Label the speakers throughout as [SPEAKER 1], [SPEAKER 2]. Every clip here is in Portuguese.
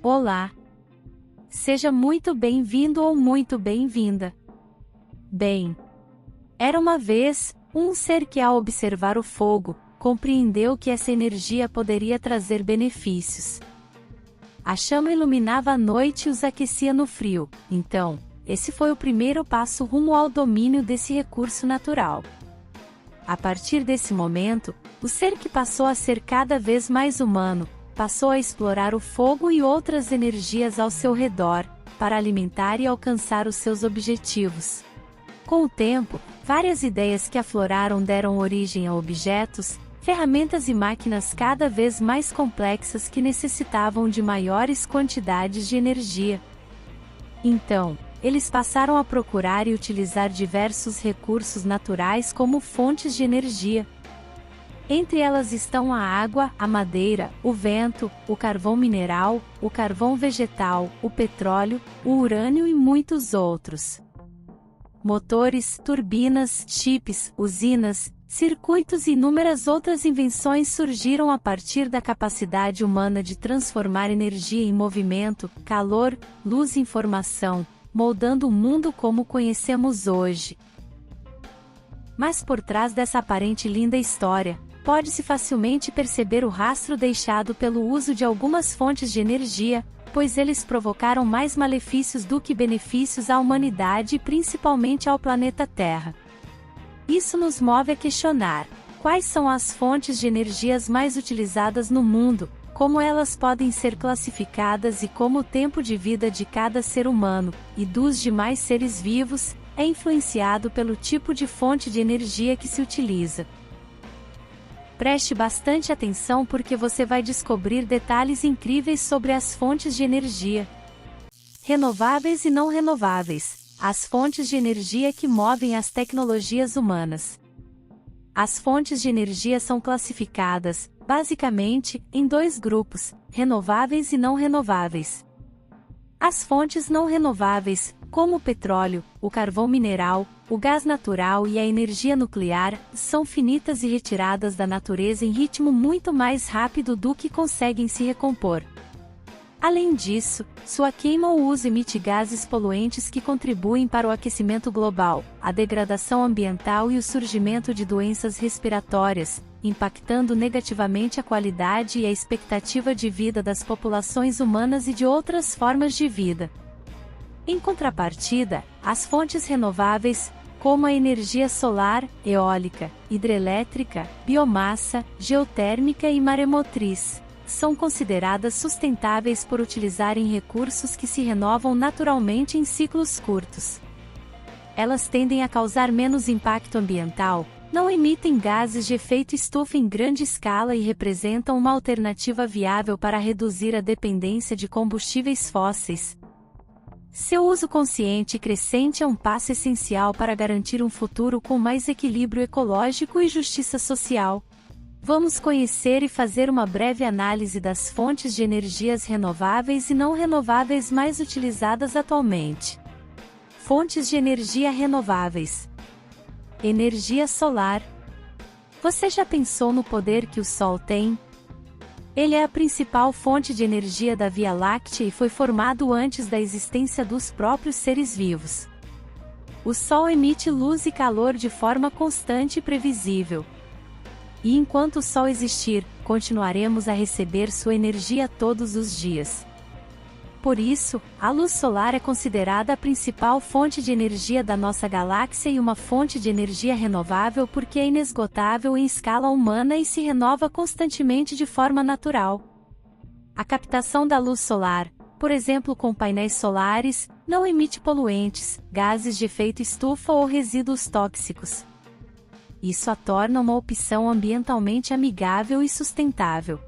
[SPEAKER 1] Olá! Seja muito bem-vindo ou muito bem-vinda. Bem, era uma vez um ser que, ao observar o fogo, compreendeu que essa energia poderia trazer benefícios. A chama iluminava a noite e os aquecia no frio, então, esse foi o primeiro passo rumo ao domínio desse recurso natural. A partir desse momento, o ser que passou a ser cada vez mais humano, passou a explorar o fogo e outras energias ao seu redor, para alimentar e alcançar os seus objetivos. Com o tempo, várias ideias que afloraram deram origem a objetos, ferramentas e máquinas cada vez mais complexas que necessitavam de maiores quantidades de energia. Então, eles passaram a procurar e utilizar diversos recursos naturais como fontes de energia. Entre elas estão a água, a madeira, o vento, o carvão mineral, o carvão vegetal, o petróleo, o urânio e muitos outros. Motores, turbinas, chips, usinas, circuitos e inúmeras outras invenções surgiram a partir da capacidade humana de transformar energia em movimento, calor, luz e informação, moldando o mundo como conhecemos hoje. Mas por trás dessa aparente linda história, pode-se facilmente perceber o rastro deixado pelo uso de algumas fontes de energia, pois eles provocaram mais malefícios do que benefícios à humanidade e principalmente ao planeta Terra. Isso nos move a questionar: quais são as fontes de energias mais utilizadas no mundo, como elas podem ser classificadas e como o tempo de vida de cada ser humano, e dos demais seres vivos, é influenciado pelo tipo de fonte de energia que se utiliza. Preste bastante atenção porque você vai descobrir detalhes incríveis sobre as fontes de energia. Renováveis e não renováveis, as fontes de energia que movem as tecnologias humanas. As fontes de energia são classificadas, basicamente, em dois grupos: renováveis e não renováveis. As fontes não renováveis, como o petróleo, o carvão mineral, o gás natural e a energia nuclear, são finitas e retiradas da natureza em ritmo muito mais rápido do que conseguem se recompor. Além disso, sua queima ou uso emite gases poluentes que contribuem para o aquecimento global, a degradação ambiental e o surgimento de doenças respiratórias, impactando negativamente a qualidade e a expectativa de vida das populações humanas e de outras formas de vida. Em contrapartida, as fontes renováveis, como a energia solar, eólica, hidrelétrica, biomassa, geotérmica e maremotriz, são consideradas sustentáveis por utilizarem recursos que se renovam naturalmente em ciclos curtos. Elas tendem a causar menos impacto ambiental, não emitem gases de efeito estufa em grande escala e representam uma alternativa viável para reduzir a dependência de combustíveis fósseis. Seu uso consciente e crescente é um passo essencial para garantir um futuro com mais equilíbrio ecológico e justiça social. Vamos conhecer e fazer uma breve análise das fontes de energias renováveis e não renováveis mais utilizadas atualmente. Fontes de energia renováveis. Energia solar. Você já pensou no poder que o Sol tem? Ele é a principal fonte de energia da Via Láctea e foi formado antes da existência dos próprios seres vivos. O Sol emite luz e calor de forma constante e previsível. E enquanto o Sol existir, continuaremos a receber sua energia todos os dias. Por isso, a luz solar é considerada a principal fonte de energia da nossa galáxia e uma fonte de energia renovável porque é inesgotável em escala humana e se renova constantemente de forma natural. A captação da luz solar, por exemplo com painéis solares, não emite poluentes, gases de efeito estufa ou resíduos tóxicos. Isso a torna uma opção ambientalmente amigável e sustentável.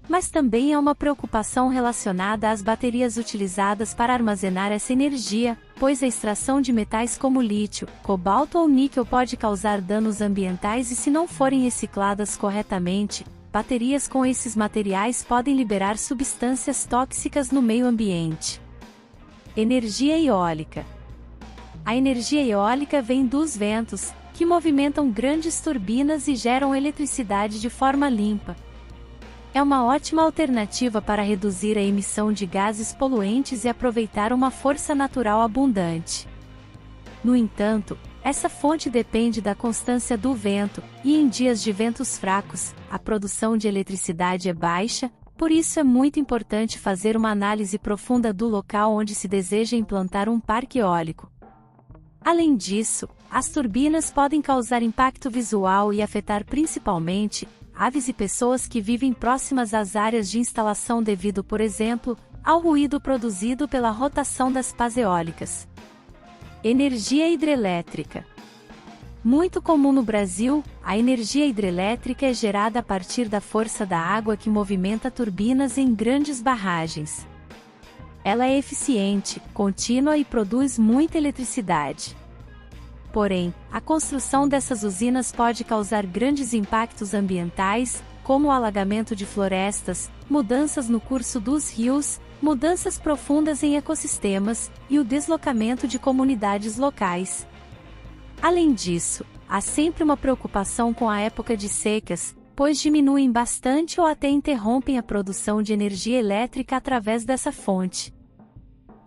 [SPEAKER 1] Mas também há uma preocupação relacionada às baterias utilizadas para armazenar essa energia, pois a extração de metais como lítio, cobalto ou níquel pode causar danos ambientais e se não forem recicladas corretamente, baterias com esses materiais podem liberar substâncias tóxicas no meio ambiente. Energia eólica. A energia eólica vem dos ventos, que movimentam grandes turbinas e geram eletricidade de forma limpa. É uma ótima alternativa para reduzir a emissão de gases poluentes e aproveitar uma força natural abundante. No entanto, essa fonte depende da constância do vento, e em dias de ventos fracos, a produção de eletricidade é baixa, por isso é muito importante fazer uma análise profunda do local onde se deseja implantar um parque eólico. Além disso, as turbinas podem causar impacto visual e afetar principalmente aves e pessoas que vivem próximas às áreas de instalação devido, por exemplo, ao ruído produzido pela rotação das pás eólicas. Energia hidrelétrica. Muito comum no Brasil, a energia hidrelétrica é gerada a partir da força da água que movimenta turbinas em grandes barragens. Ela é eficiente, contínua e produz muita eletricidade. Porém, a construção dessas usinas pode causar grandes impactos ambientais, como o alagamento de florestas, mudanças no curso dos rios, mudanças profundas em ecossistemas, e o deslocamento de comunidades locais. Além disso, há sempre uma preocupação com a época de secas, pois diminuem bastante ou até interrompem a produção de energia elétrica através dessa fonte.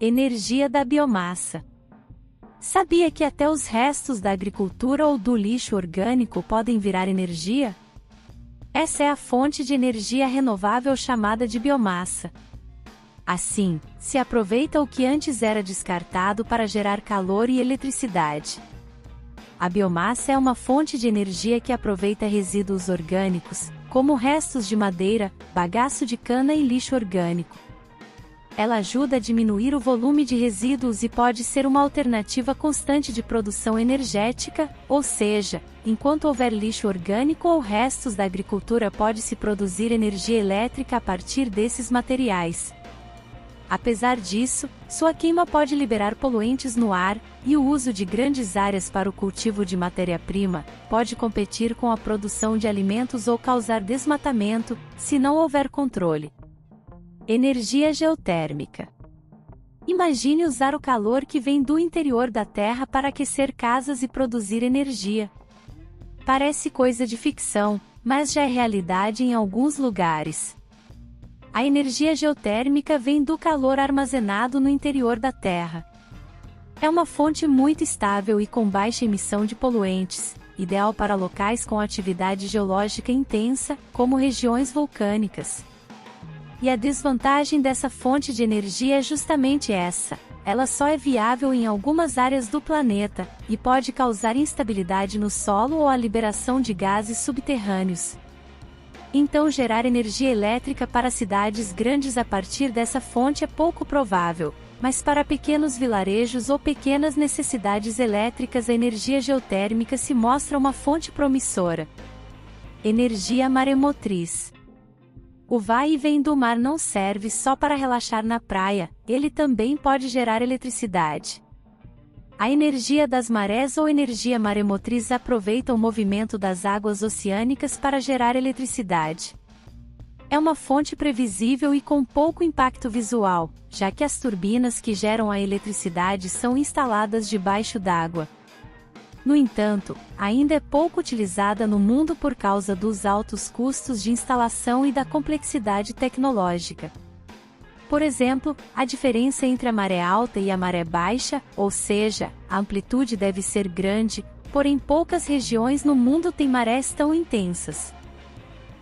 [SPEAKER 1] Energia da biomassa. Sabia que até os restos da agricultura ou do lixo orgânico podem virar energia? Essa é a fonte de energia renovável chamada de biomassa. Assim, se aproveita o que antes era descartado para gerar calor e eletricidade. A biomassa é uma fonte de energia que aproveita resíduos orgânicos, como restos de madeira, bagaço de cana e lixo orgânico. Ela ajuda a diminuir o volume de resíduos e pode ser uma alternativa constante de produção energética, ou seja, enquanto houver lixo orgânico ou restos da agricultura pode-se produzir energia elétrica a partir desses materiais. Apesar disso, sua queima pode liberar poluentes no ar, e o uso de grandes áreas para o cultivo de matéria-prima pode competir com a produção de alimentos ou causar desmatamento, se não houver controle. Energia geotérmica. Imagine usar o calor que vem do interior da Terra para aquecer casas e produzir energia. Parece coisa de ficção, mas já é realidade em alguns lugares. A energia geotérmica vem do calor armazenado no interior da Terra. É uma fonte muito estável e com baixa emissão de poluentes, ideal para locais com atividade geológica intensa, como regiões vulcânicas. E a desvantagem dessa fonte de energia é justamente essa: ela só é viável em algumas áreas do planeta, e pode causar instabilidade no solo ou a liberação de gases subterrâneos. Então gerar energia elétrica para cidades grandes a partir dessa fonte é pouco provável, mas para pequenos vilarejos ou pequenas necessidades elétricas a energia geotérmica se mostra uma fonte promissora. Energia maremotriz. O vai e vem do mar não serve só para relaxar na praia, ele também pode gerar eletricidade. A energia das marés ou energia maremotriz aproveita o movimento das águas oceânicas para gerar eletricidade. É uma fonte previsível e com pouco impacto visual, já que as turbinas que geram a eletricidade são instaladas debaixo d'água. No entanto, ainda é pouco utilizada no mundo por causa dos altos custos de instalação e da complexidade tecnológica. Por exemplo, a diferença entre a maré alta e a maré baixa, ou seja, a amplitude deve ser grande, porém poucas regiões no mundo têm marés tão intensas.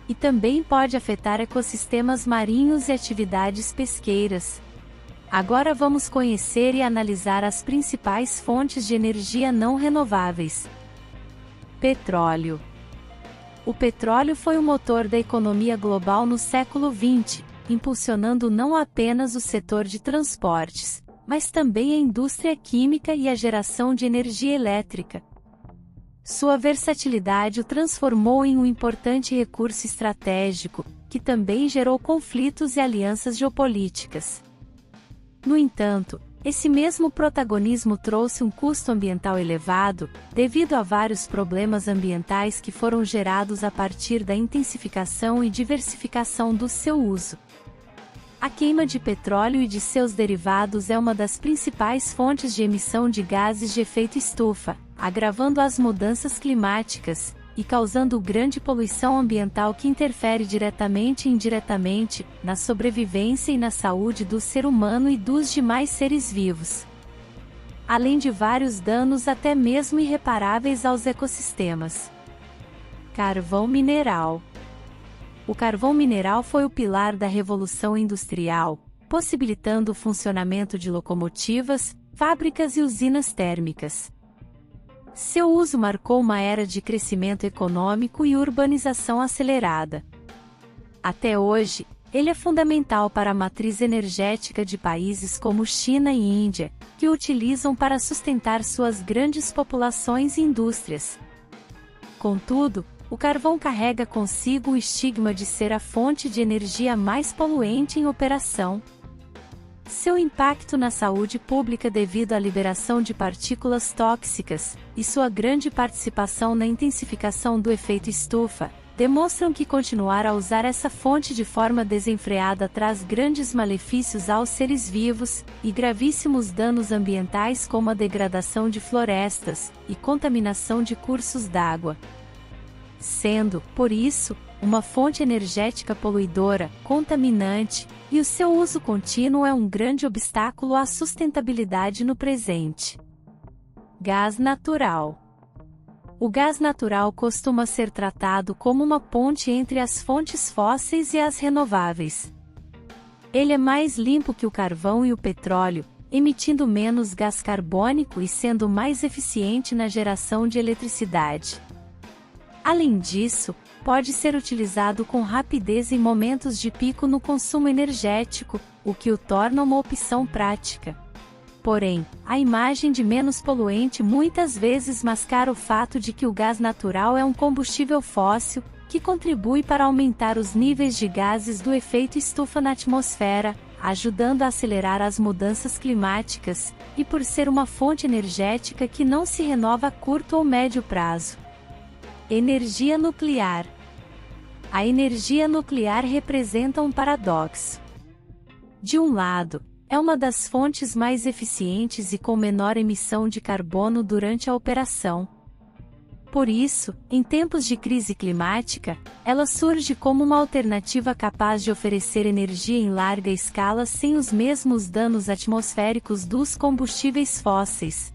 [SPEAKER 1] E também pode afetar ecossistemas marinhos e atividades pesqueiras. Agora vamos conhecer e analisar as principais fontes de energia não renováveis. Petróleo. O petróleo foi o motor da economia global no século XX, impulsionando não apenas o setor de transportes, mas também a indústria química e a geração de energia elétrica. Sua versatilidade o transformou em um importante recurso estratégico, que também gerou conflitos e alianças geopolíticas. No entanto, esse mesmo protagonismo trouxe um custo ambiental elevado, devido a vários problemas ambientais que foram gerados a partir da intensificação e diversificação do seu uso. A queima de petróleo e de seus derivados é uma das principais fontes de emissão de gases de efeito estufa, agravando as mudanças climáticas, e causando grande poluição ambiental que interfere diretamente e indiretamente na sobrevivência e na saúde do ser humano e dos demais seres vivos, além de vários danos até mesmo irreparáveis aos ecossistemas. Carvão mineral. O carvão mineral foi o pilar da Revolução Industrial, possibilitando o funcionamento de locomotivas, fábricas e usinas térmicas. Seu uso marcou uma era de crescimento econômico e urbanização acelerada. Até hoje, ele é fundamental para a matriz energética de países como China e Índia, que o utilizam para sustentar suas grandes populações e indústrias. Contudo, o carvão carrega consigo o estigma de ser a fonte de energia mais poluente em operação. Seu impacto na saúde pública devido à liberação de partículas tóxicas, e sua grande participação na intensificação do efeito estufa, demonstram que continuar a usar essa fonte de forma desenfreada traz grandes malefícios aos seres vivos, e gravíssimos danos ambientais como a degradação de florestas, e contaminação de cursos d'água. Sendo, por isso, uma fonte energética poluidora, contaminante, e o seu uso contínuo é um grande obstáculo à sustentabilidade no presente. Gás natural. O gás natural costuma ser tratado como uma ponte entre as fontes fósseis e as renováveis. Ele é mais limpo que o carvão e o petróleo, emitindo menos gás carbônico e sendo mais eficiente na geração de eletricidade. Além disso, pode ser utilizado com rapidez em momentos de pico no consumo energético, o que o torna uma opção prática. Porém, a imagem de menos poluente muitas vezes mascara o fato de que o gás natural é um combustível fóssil, que contribui para aumentar os níveis de gases do efeito estufa na atmosfera, ajudando a acelerar as mudanças climáticas, e por ser uma fonte energética que não se renova a curto ou médio prazo. Energia nuclear. A energia nuclear representa um paradoxo. De um lado, é uma das fontes mais eficientes e com menor emissão de carbono durante a operação. Por isso, em tempos de crise climática, ela surge como uma alternativa capaz de oferecer energia em larga escala sem os mesmos danos atmosféricos dos combustíveis fósseis.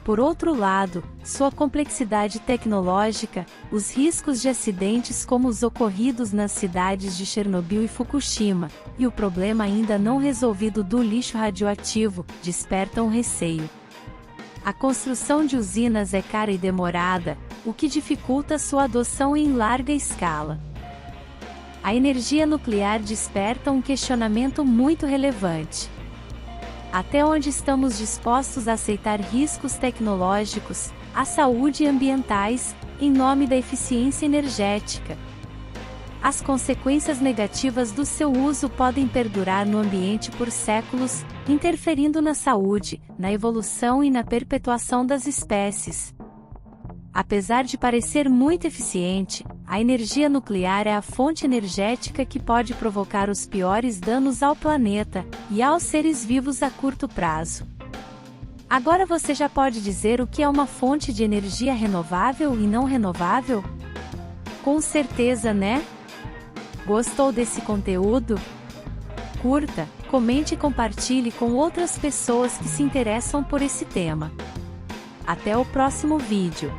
[SPEAKER 1] Por outro lado, sua complexidade tecnológica, os riscos de acidentes como os ocorridos nas cidades de Chernobyl e Fukushima, e o problema ainda não resolvido do lixo radioativo, despertam receio. A construção de usinas é cara e demorada, o que dificulta sua adoção em larga escala. A energia nuclear desperta um questionamento muito relevante. Até onde estamos dispostos a aceitar riscos tecnológicos, à saúde e ambientais, em nome da eficiência energética? As consequências negativas do seu uso podem perdurar no ambiente por séculos, interferindo na saúde, na evolução e na perpetuação das espécies. Apesar de parecer muito eficiente, a energia nuclear é a fonte energética que pode provocar os piores danos ao planeta e aos seres vivos a curto prazo. Agora você já pode dizer o que é uma fonte de energia renovável e não renovável? Com certeza, né? Gostou desse conteúdo? Curta, comente e compartilhe com outras pessoas que se interessam por esse tema. Até o próximo vídeo.